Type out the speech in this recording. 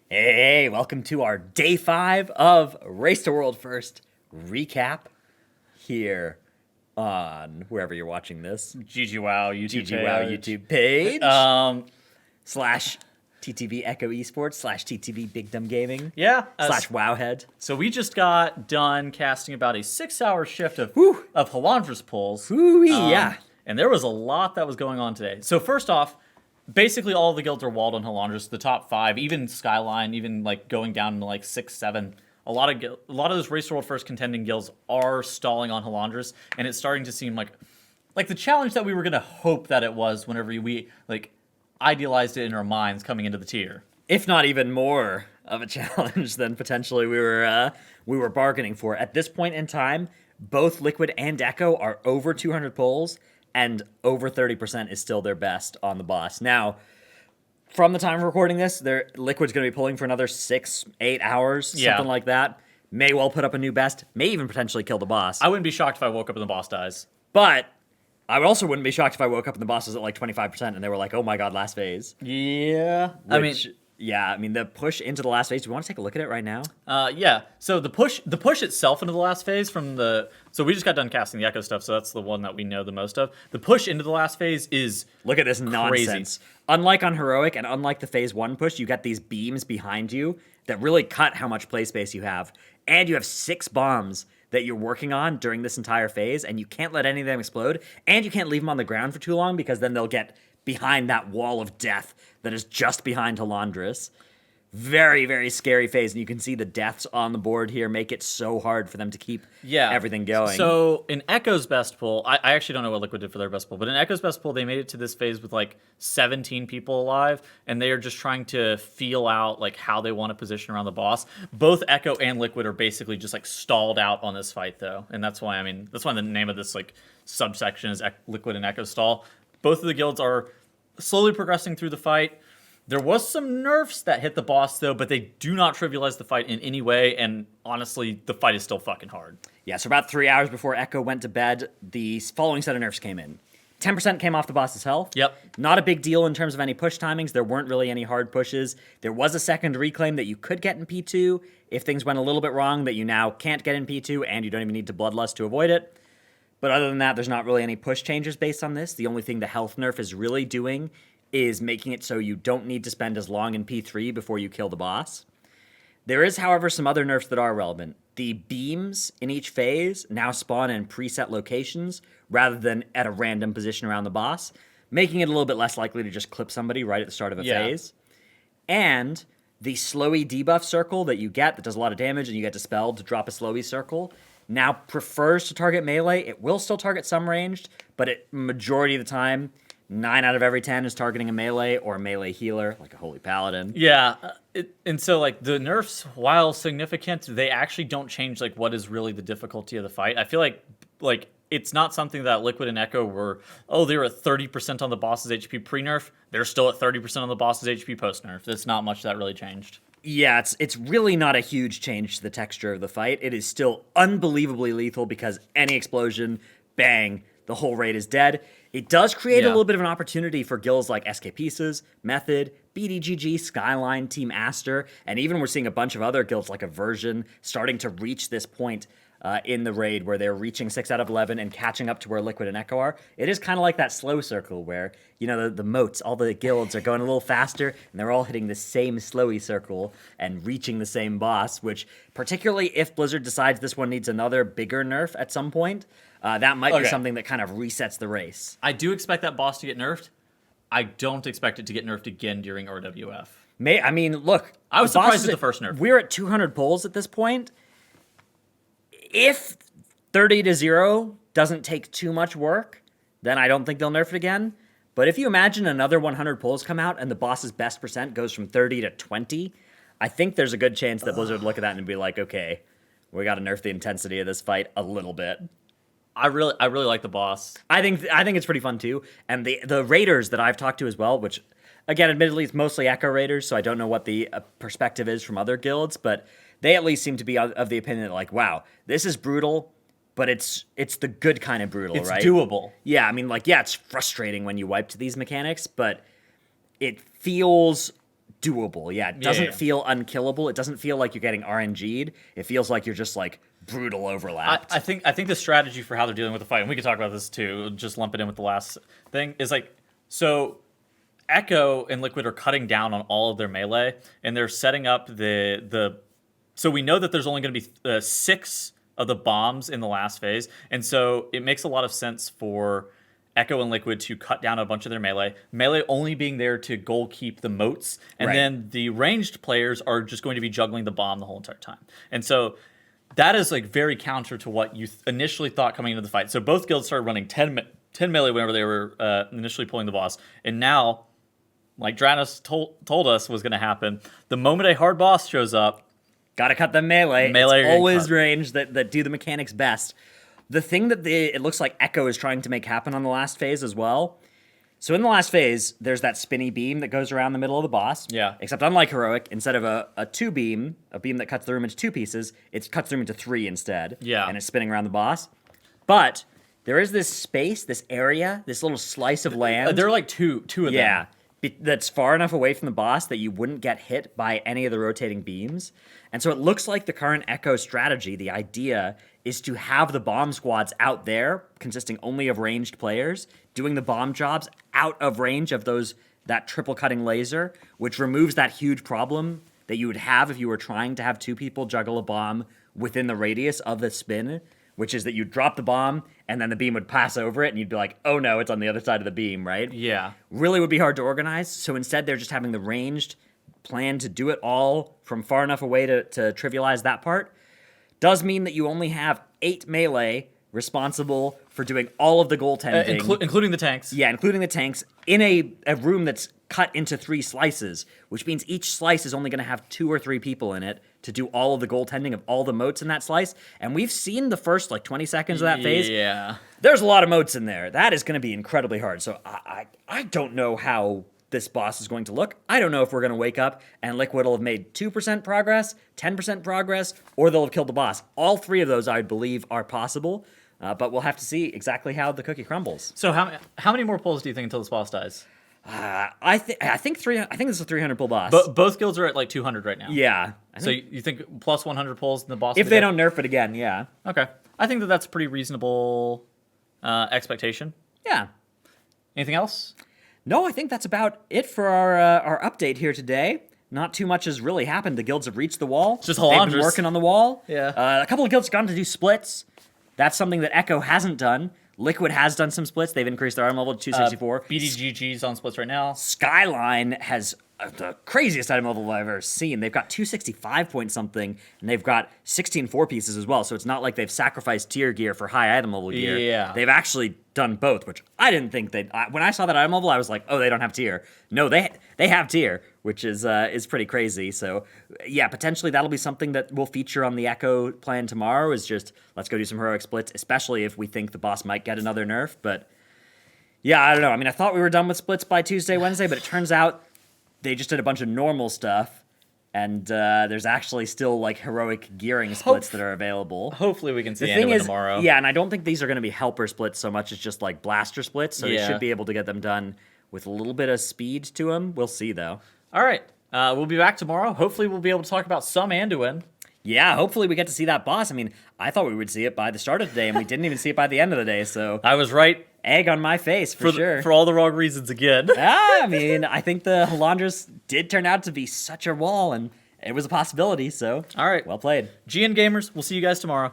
Hey, welcome to our day 5 of Race to World First recap here on wherever you're watching this. GG Wow YouTube GG Wow page. YouTube page. Um, slash TTV Echo Esports slash TTV Big Dumb Gaming. yeah. Slash Wowhead. So we just got done casting about a 6-hour shift of Whew. Halondrus pulls. Woo-wee, yeah. And there was a lot that was going on today. So first off, basically all of the guilds are walled on Halondrus. The top 5, even Skyline, even like going down to like 6, 7. A lot of those Race to World First contending guilds are stalling on Halondrus, and it's starting to seem like the challenge that we were gonna hope that it was whenever we like idealized it in our minds coming into the tier. If not even more of a challenge than potentially we were bargaining for. At this point in time, both Liquid and Echo are over 200 pulls, and over 30% is still their best on the boss. Now, from the time of recording this, Liquid's going to be pulling for another 6-8 hours, something like that. May well put up a new best, may even potentially kill the boss. I wouldn't be shocked if I woke up and the boss dies. But I also wouldn't be shocked if I woke up and the boss was at like 25% and they were like, oh my god, last phase. Yeah. I mean, the push into the last phase, do you want to take a look at it right now? Yeah. So the push itself into the last phase so we just got done casting the Echo stuff, so that's the one that we know the most of. The push into the last phase is look at this crazy. Nonsense. Unlike on Heroic and unlike the phase 1 push, you got these beams behind you that really cut how much play space you have. And you have 6 bombs that you're working on during this entire phase, and you can't let any of them explode, and you can't leave them on the ground for too long because then they'll get behind that wall of death that is just behind Halondrus. Very, very scary phase, and you can see the deaths on the board here make it so hard for them to keep everything going. So in Echo's best pull, I actually don't know what Liquid did for their best pull, but in Echo's best pull, they made it to this phase with like 17 people alive, and they are just trying to feel out like how they want to position around the boss. Both Echo and Liquid are basically just like stalled out on this fight, though, and that's why the name of this like subsection is Liquid and Echo stall. Both of the guilds are slowly progressing through the fight. There was some nerfs that hit the boss, though, but they do not trivialize the fight in any way, and honestly, the fight is still fucking hard. Yeah, so about 3 hours before Echo went to bed, the following set of nerfs came in. 10% came off the boss's health. Yep. Not a big deal in terms of any push timings. There weren't really any hard pushes. There was a second reclaim that you could get in P2 if things went a little bit wrong that you now can't get in P2, and you don't even need to Bloodlust to avoid it. But other than that, there's not really any push changes based on this. The only thing the health nerf is really doing is making it so you don't need to spend as long in P3 before you kill the boss. There is, however, some other nerfs that are relevant. The beams in each phase now spawn in preset locations rather than at a random position around the boss, making it a little bit less likely to just clip somebody right at the start of a phase. And the slowy debuff circle that you get that does a lot of damage and you get dispelled to drop a slowy circle now prefers to target melee. It will still target some ranged, but majority of the time, 9 out of every 10 is targeting a melee or a melee healer, like a Holy Paladin. Yeah, and so like the nerfs, while significant, they actually don't change like what is really the difficulty of the fight. I feel like it's not something that Liquid and Echo were, they were at 30% on the boss's HP pre-nerf. They're still at 30% on the boss's HP post-nerf. It's not much that really changed. Yeah, it's really not a huge change to the texture of the fight. It is still unbelievably lethal because any explosion, bang, the whole raid is dead. It does create a little bit of an opportunity for guilds like SK Pieces, Method, BDGG, Skyline, Team Aster, and even we're seeing a bunch of other guilds like Aversion starting to reach this point in the raid where they're reaching 6 out of 11 and catching up to where Liquid and Echo are. It is kind of like that slow circle where, you know, the moats, all the guilds are going a little faster and they're all hitting the same slowy circle and reaching the same boss, which particularly if Blizzard decides this one needs another bigger nerf at some point, that might be something that kind of resets the race. I do expect that boss to get nerfed. I don't expect it to get nerfed again during RWF. Look. I was surprised at the first nerf. We're at 200 pulls at this point. If 30-0 doesn't take too much work, then I don't think they'll nerf it again. But if you imagine another 100 pulls come out and the boss's best percent goes from 30 to 20, I think there's a good chance that Blizzard would look at that and be like, okay, we got to nerf the intensity of this fight a little bit. I really like the boss. I think it's pretty fun too. And the raiders that I've talked to as well, which again, admittedly, it's mostly Echo raiders, so I don't know what the perspective is from other guilds, but they at least seem to be of the opinion that like, wow, this is brutal. but it's the good kind of brutal, It's right? doable. Yeah, I mean, like, yeah, it's frustrating when you wipe to these mechanics, but it feels doable. Yeah, it doesn't yeah. feel unkillable. It doesn't feel like you're getting RNG'd. It feels like you're just like brutal overlapped. I think the strategy for how they're dealing with the fight, and we can talk about this too, just lump it in with the last thing, is like, so Echo and Liquid are cutting down on all of their melee, and they're setting up the so we know that there's only going to be 6 of the bombs in the last phase, and so it makes a lot of sense for Echo and Liquid to cut down a bunch of their melee only being there to goal keep the moats, and Right. then the ranged players are just going to be juggling the bomb the whole entire time. And so that is like very counter to what you initially thought coming into the fight. So both guilds started running 10 melee whenever they were initially pulling the boss, and now, like Dranos told us was going to happen, the moment a hard boss shows up, Gotta cut them melee. Melee It's are always cut. range that do the mechanics best. The thing that it looks like Echo is trying to make happen on the last phase as well. So in the last phase, there's that spinny beam that goes around the middle of the boss. Yeah. Except unlike Heroic, instead of a 2 beam, a beam that cuts the room into 2 pieces, it cuts the room into 3 instead. Yeah. And it's spinning around the boss. But there is this space, this area, this little slice of land. there are like two of them. Yeah, that's far enough away from the boss that you wouldn't get hit by any of the rotating beams. And so it looks like the current Echo strategy, the idea is to have the bomb squads out there, consisting only of ranged players, doing the bomb jobs out of range of that triple cutting laser, which removes that huge problem that you would have if you were trying to have 2 people juggle a bomb within the radius of the spin, which is that you drop the bomb and then the beam would pass over it and you'd be like, oh no, it's on the other side of the beam, right? Yeah. Really would be hard to organize. So instead, they're just having the ranged plan to do it all from far enough away to trivialize that part. Does mean that you only have 8 melee responsible for doing all of the goaltending. Including the tanks. Yeah, including the tanks, in a room that's cut into 3 slices, which means each slice is only going to have 2 or 3 people in it to do all of the goaltending of all the moats in that slice. And we've seen the first, 20 seconds of that phase. Yeah. There's a lot of moats in there. That is going to be incredibly hard. So I don't know how this boss is going to look. I don't know if we're going to wake up and Liquid will have made 2% progress, 10% progress, or they'll have killed the boss. All 3 of those, I believe, are possible. But we'll have to see exactly how the cookie crumbles. So how many more pulls do you think until this boss dies? I think 300. I think this is a 300 pull boss. But both guilds are at like 200 right now. Yeah. So you think plus 100 pulls in the boss? If they don't nerf it again, yeah. Okay. I think that's a pretty reasonable expectation. Yeah. Anything else? No, I think that's about it for our update here today. Not too much has really happened. The guilds have reached the wall. Just They've been Halondrus. working on the wall. Yeah. A couple of guilds have gone to do splits. That's something that Echo hasn't done. Liquid has done some splits. They've increased their item level to 264. BDGG's on splits right now. Skyline has the craziest item level I've ever seen. They've got 265 point something, and they've got 16 4-pieces as well. So it's not like they've sacrificed tier gear for high item level gear. Yeah. They've actually done both, which I didn't think they'd. When I saw that item level, I was like, oh, they don't have tier. No, they have tier, which is pretty crazy. So yeah, potentially that'll be something that will feature on the Echo plan tomorrow. Is just let's go do some heroic splits, especially if we think the boss might get another nerf. But yeah, I don't know. I mean, I thought we were done with splits by Tuesday, Wednesday, but it turns out they just did a bunch of normal stuff, and there's actually still like heroic gearing splits that are available. Hopefully we can see The thing Anduin is, tomorrow. yeah, and I don't think these are going to be helper splits so much as just like blaster splits, so they Yeah. should be able to get them done with a little bit of speed to them. We'll see, though. All right. We'll be back tomorrow. Hopefully we'll be able to talk about some Anduin. Yeah, hopefully we get to see that boss. I mean, I thought we would see it by the start of the day, and we didn't even see it by the end of the day, so I was right egg on my face for sure. for all the wrong reasons again. I mean, I think the Halondrus did turn out to be such a wall, and it was a possibility, so All right. well played. GN Gamers, we'll see you guys tomorrow.